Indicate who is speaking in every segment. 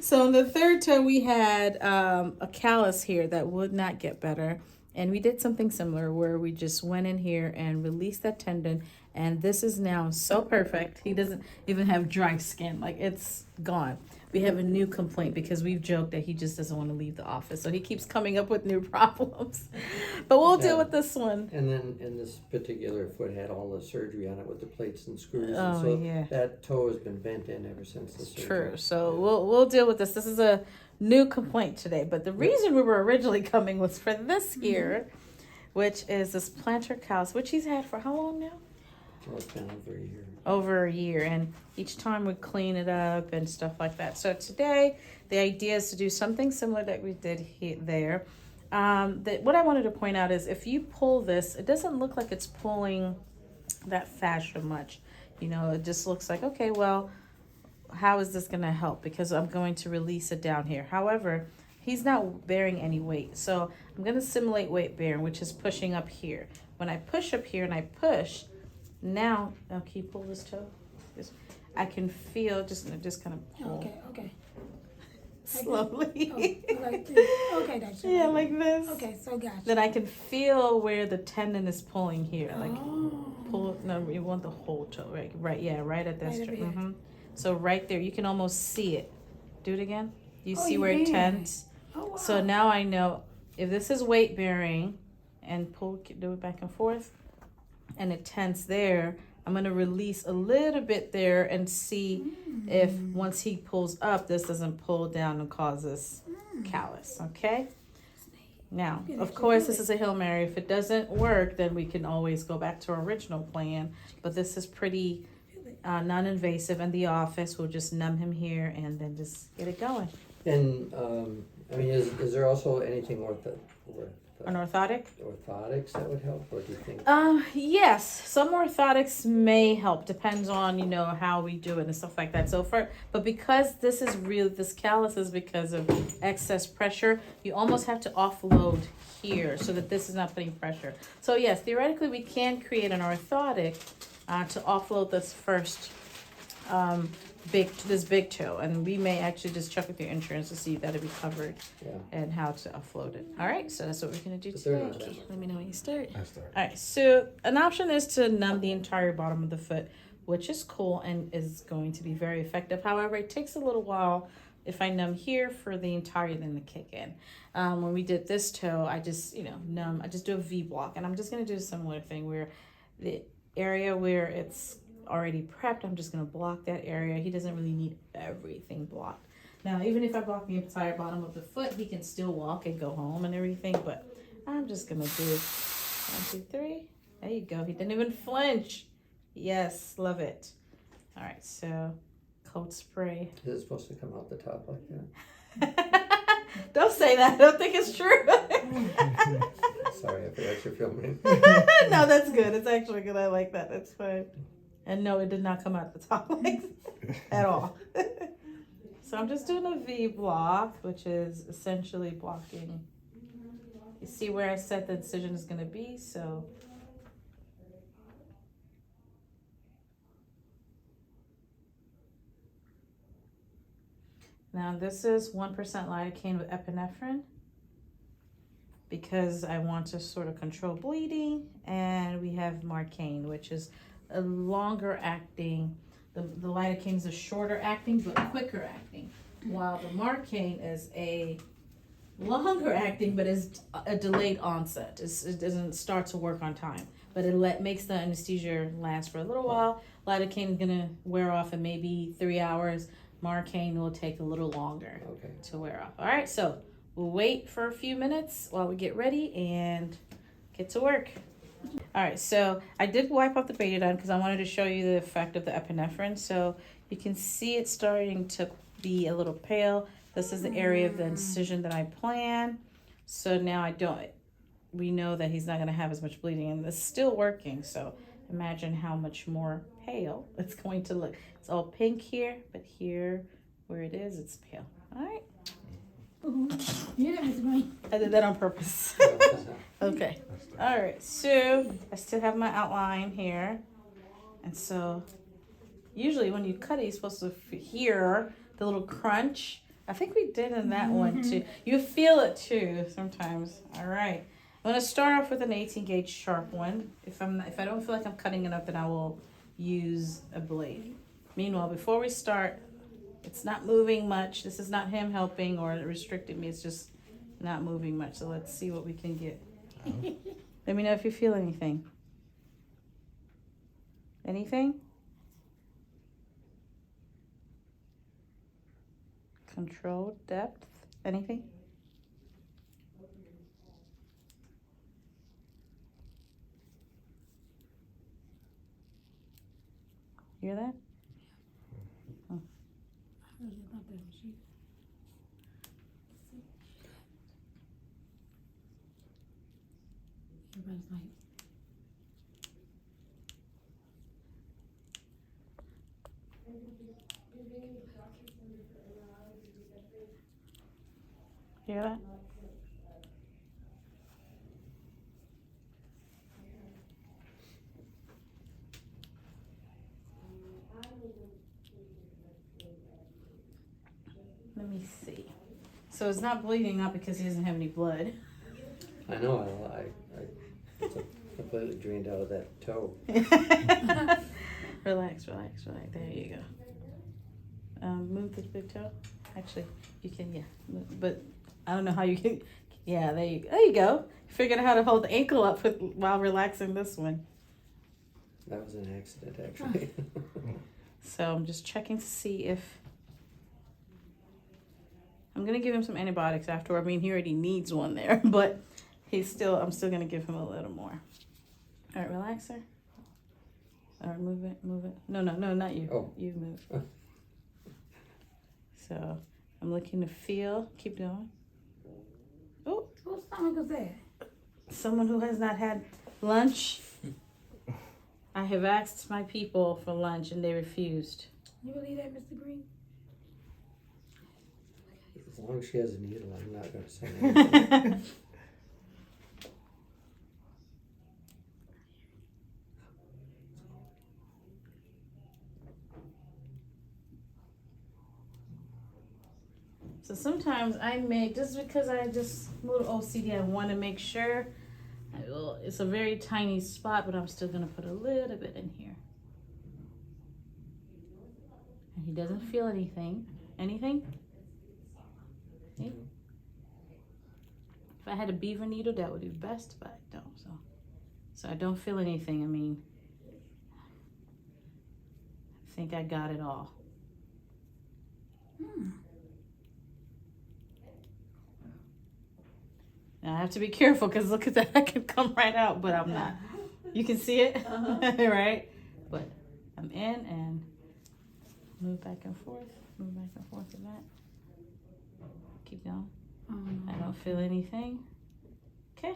Speaker 1: So in the third toe, we had a callus here that would not get better. And we did something similar where we just went in here and released that tendon. And this is now so perfect. He doesn't even have dry skin. Like, it's gone. We have a new complaint because we've joked that he just doesn't want to leave the office. So he keeps coming up with new problems. But we'll deal with this one.
Speaker 2: And then, and this particular foot had all the surgery on it with the plates and screws.
Speaker 1: Oh,
Speaker 2: and so
Speaker 1: yeah.
Speaker 2: that toe has been bent in ever since the surgery.
Speaker 1: True. So we'll deal with this. This is a new complaint today. But the reason we were originally coming was for this here, which is this plantar callus, which he's had for how long now?
Speaker 2: Well, it's been over a year.
Speaker 1: Over a year, and each time we clean it up and stuff like that. So today, the idea is to do something similar that we did there. What I wanted to point out is if you pull this, it doesn't look like it's pulling that fascia much. You know, it just looks like, okay, well, how is this going to help? Because I'm going to release it down here. However, he's not bearing any weight. So I'm going to simulate weight bearing, which is pushing up here. When I push up here and I push, now, can you pull this toe? I can feel, just kind of pull.
Speaker 3: Okay.
Speaker 1: Slowly.
Speaker 3: Like this. Okay, that's
Speaker 1: Yeah, like this.
Speaker 3: Okay, so gotcha.
Speaker 1: Then I can feel where the tendon is pulling here. Like,
Speaker 3: Oh.
Speaker 1: pull, no, you want the whole toe, right? Right, yeah, right at this.
Speaker 3: Right over here.
Speaker 1: So right there, you can almost see it. Do it again. You
Speaker 3: Oh,
Speaker 1: see
Speaker 3: you
Speaker 1: where it
Speaker 3: can.
Speaker 1: tends?
Speaker 3: Oh, wow.
Speaker 1: So now I know if this is weight bearing and pull, do it back and forth, and it tense there, I'm going to release a little bit there and see if once he pulls up, this doesn't pull down and cause this callus, okay? Now, of course, this is a Hail Mary. If it doesn't work, then we can always go back to our original plan, but this is pretty non-invasive, and the office will just numb him here and then just get it going.
Speaker 2: And, I mean, is there also anything
Speaker 1: An orthotic?
Speaker 2: orthotics that would help, or do you think?
Speaker 1: Yes, some orthotics may help. Depends on, how we do it and stuff like that. But because this callus is because of excess pressure, you almost have to offload here so that this is not putting pressure. So yes, theoretically we can create an orthotic to offload this first big toe, and we may actually just check with your insurance to see that it'll be covered and how to offload it. All right, so that's what we're gonna do today. Let me know when you start.
Speaker 4: I start.
Speaker 1: All right, so an option is to numb the entire bottom of the foot, which is cool and is going to be very effective. However, it takes a little while if I numb here for the entire then to kick in. When we did this toe, I just numb. I just do a V block, and I'm just gonna do a similar thing where the area where it's already prepped, I'm just going to block that area. He doesn't really need everything blocked. Now, even if I block the entire bottom of the foot, he can still walk and go home and everything, but I'm just going to do 1, 2, 3. There you go. He didn't even flinch. Yes, love it. All right, so coat spray.
Speaker 2: Is it supposed to come out the top like that?
Speaker 1: Don't say that. I don't think it's true.
Speaker 2: Sorry, I forgot you're filming.
Speaker 1: No, that's good. It's actually good. I like that. That's fine. And no, it did not come out the top like at all. So I'm just doing a V block, which is essentially blocking. You see where I said the incision is going to be, so. Now this is 1% lidocaine with epinephrine because I want to sort of control bleeding, and we have Marcaine, which is a longer acting. The lidocaine is a shorter acting but quicker acting, while the Marcaine is a longer acting but is a delayed onset. It doesn't start to work on time, but it makes the anesthesia last for a little while. Lidocaine is gonna wear off in maybe 3 hours. Marcaine will take a little longer to wear off. All right, so we'll wait for a few minutes while we get ready and get to work. All right, so I did wipe off the betadine because I wanted to show you the effect of the epinephrine. So you can see it starting to be a little pale. This is the area of the incision that I plan. So now we know that he's not going to have as much bleeding, and it's still working. So imagine how much more pale it's going to look. It's all pink here, but here where it is, it's pale. All right. I did that on purpose. Okay. All right. So I still have my outline here. And so usually when you cut it, you're supposed to hear the little crunch I think we did in that one too. You feel it too sometimes. All right. I'm gonna start off with an 18 gauge sharp one. If I don't feel like I'm cutting enough, then I will use a blade. Meanwhile, before we start, it's not moving much. This is not him helping or restricting me. It's just not moving much. So let's see what we can get. Let me know if you feel anything. Anything? Control, depth, anything? Hear that? Oh.
Speaker 3: Everybody's like,
Speaker 1: Hear that? Let me see. So it's not bleeding, not because he doesn't have any blood.
Speaker 2: I know, it's completely drained out of that toe.
Speaker 1: Relax, relax, relax. There you go. Move this big toe. Actually, you can, yeah. But I don't know how you can. Yeah, there you go. You figured out how to hold the ankle up while relaxing this one.
Speaker 2: That was an accident, actually.
Speaker 1: So I'm just checking to see if. I'm gonna give him some antibiotics afterward. I mean, he already needs one there, but I'm still gonna give him a little more. All right, relax, sir. All right, move it. No, not you.
Speaker 2: Oh.
Speaker 1: You move. So I'm looking to feel. Keep going. Oh,
Speaker 3: whose stomach is that?
Speaker 1: someone who has not had lunch. I have asked my people for lunch and they refused.
Speaker 3: You believe that, Mr. Green?
Speaker 2: As long as she has a needle, I'm not going to say anything.
Speaker 1: So sometimes I make, just because I just a little OCD, I want to make sure. It's a very tiny spot, but I'm still going to put a little bit in here. And he doesn't feel anything. Anything? See? If I had a beaver needle, that would be best, but I don't. So I don't feel anything. I mean, I think I got it all. Now I have to be careful because look at that, I can come right out, but I'm not. You can see it, right? But I'm in and move back and forth with that. Keep going. I don't feel anything. Okay.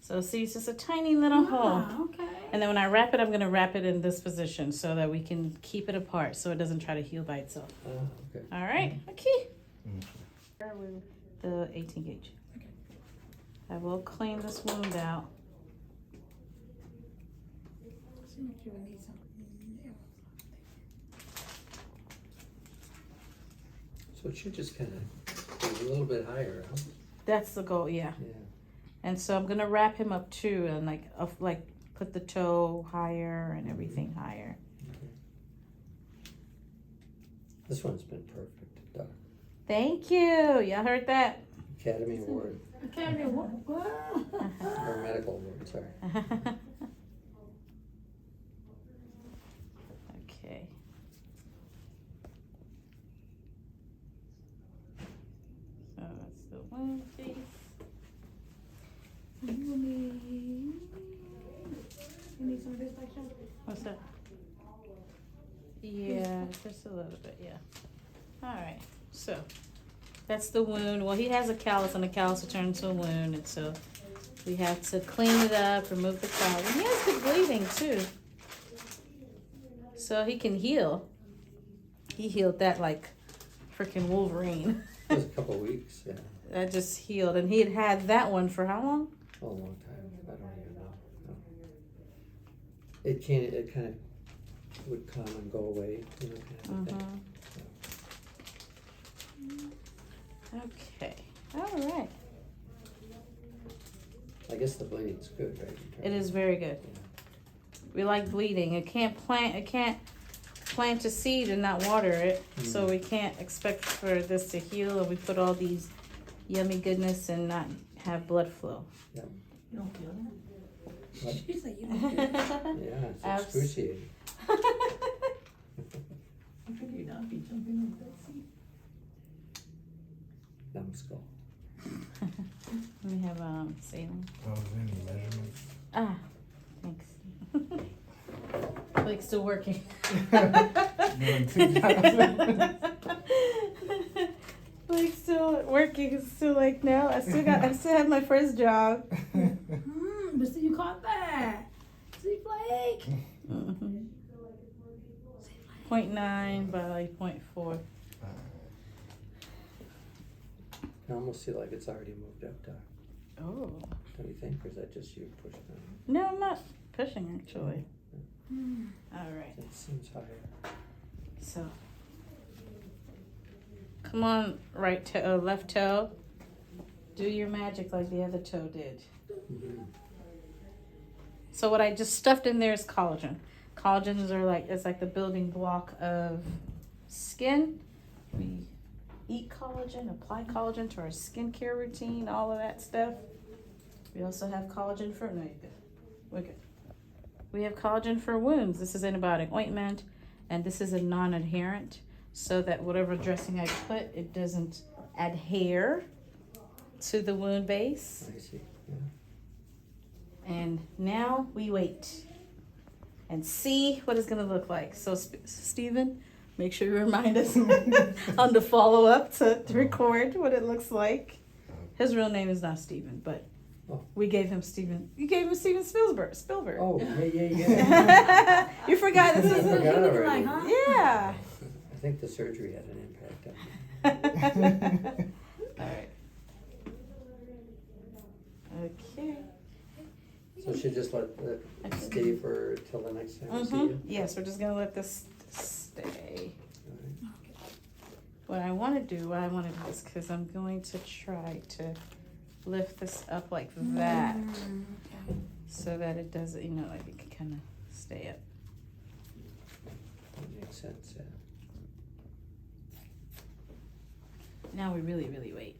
Speaker 1: So see, it's just a tiny little hole.
Speaker 3: Okay.
Speaker 1: And then when I wrap it, I'm gonna wrap it in this position so that we can keep it apart so it doesn't try to heal by itself.
Speaker 2: Okay.
Speaker 1: All right, okay. The 18 gauge.
Speaker 3: Okay.
Speaker 1: I will clean this wound out.
Speaker 2: So it should just kind of go a little bit higher, huh?
Speaker 1: That's the goal, yeah.
Speaker 2: Yeah.
Speaker 1: And so I'm gonna wrap him up too, and like put the toe higher and everything higher.
Speaker 2: Okay. This one's been perfect, Doc.
Speaker 1: Thank you. Y'all heard that?
Speaker 2: Academy Award.
Speaker 3: Academy Award.
Speaker 2: Or medical award, sorry.
Speaker 1: Okay. So that's the wound piece.
Speaker 3: You need some of this like that?
Speaker 1: What's that? Yeah, just a little bit, yeah. All right, so that's the wound. Well, he has a callus, and the callus will turn into a wound, and so we have to clean it up, remove the callus. And he has good bleeding too, so he can heal. He healed that like freaking Wolverine.
Speaker 2: It was a couple of weeks, yeah.
Speaker 1: That just healed, and he had had that one for how long?
Speaker 2: Oh, a long time. I don't even know. No. It kind of would come and go away, you know, kind of thing. So.
Speaker 1: Okay, all right.
Speaker 2: I guess the bleeding's good, right? in
Speaker 1: It
Speaker 2: terms
Speaker 1: is very good.
Speaker 2: of-
Speaker 1: We like bleeding. It can't plant a seed and not water it. So we can't expect for this to heal if we put all these yummy goodness and not have blood flow.
Speaker 3: You don't feel that?
Speaker 2: What?
Speaker 3: She said you don't feel that.
Speaker 2: Yeah, it's
Speaker 1: Abs-
Speaker 2: excruciating.
Speaker 3: I figure you'd not be jumping over that seat.
Speaker 2: Numbskull.
Speaker 1: We have saline.
Speaker 4: Oh, is there any measurements?
Speaker 1: Ah, thanks. Like still working.
Speaker 4: Doing 2,000?
Speaker 1: Like still working. Still like no. I still have my first job.
Speaker 3: But see, you caught that. See, Blake?
Speaker 1: Mm-hmm. 0.9 by like 0.4.
Speaker 2: I almost feel like it's already moved up, Doc.
Speaker 1: Oh.
Speaker 2: Don't you think? Or is that just you pushing it?
Speaker 1: No, I'm not pushing actually. All right.
Speaker 2: It seems higher.
Speaker 1: So, come on, right toe, left toe. Do your magic like the other toe did. So what I just stuffed in there is collagen. Collagens are it's like the building block of skin. We eat collagen, apply collagen to our skincare routine, all of that stuff. We also have collagen for, no, you're good. We're good. We have collagen for wounds. This is antibiotic ointment, and this is a non-adherent, so that whatever dressing I put, it doesn't adhere to the wound base.
Speaker 2: I see. Yeah.
Speaker 1: And now we wait and see what it's gonna look like. So Stephen, make sure you remind us on the follow-up to record what it looks like. His real name is not Stephen, but we gave him Stephen. You gave him Steven Spielberg.
Speaker 2: Oh, yeah.
Speaker 1: You forgot this
Speaker 2: I
Speaker 1: is
Speaker 2: forgot already.
Speaker 3: Like, huh?
Speaker 1: yeah.
Speaker 2: I think the surgery had an impact on me.
Speaker 1: All right. Okay.
Speaker 2: So she just let it stay for till the next time we see you?
Speaker 1: Yes, we're just gonna let this stay.
Speaker 2: All right.
Speaker 1: What I want to do is because I'm going to try to lift this up like that, so that it doesn't, like it can kind of stay up.
Speaker 2: That makes sense, yeah.
Speaker 1: Now we really, really wait.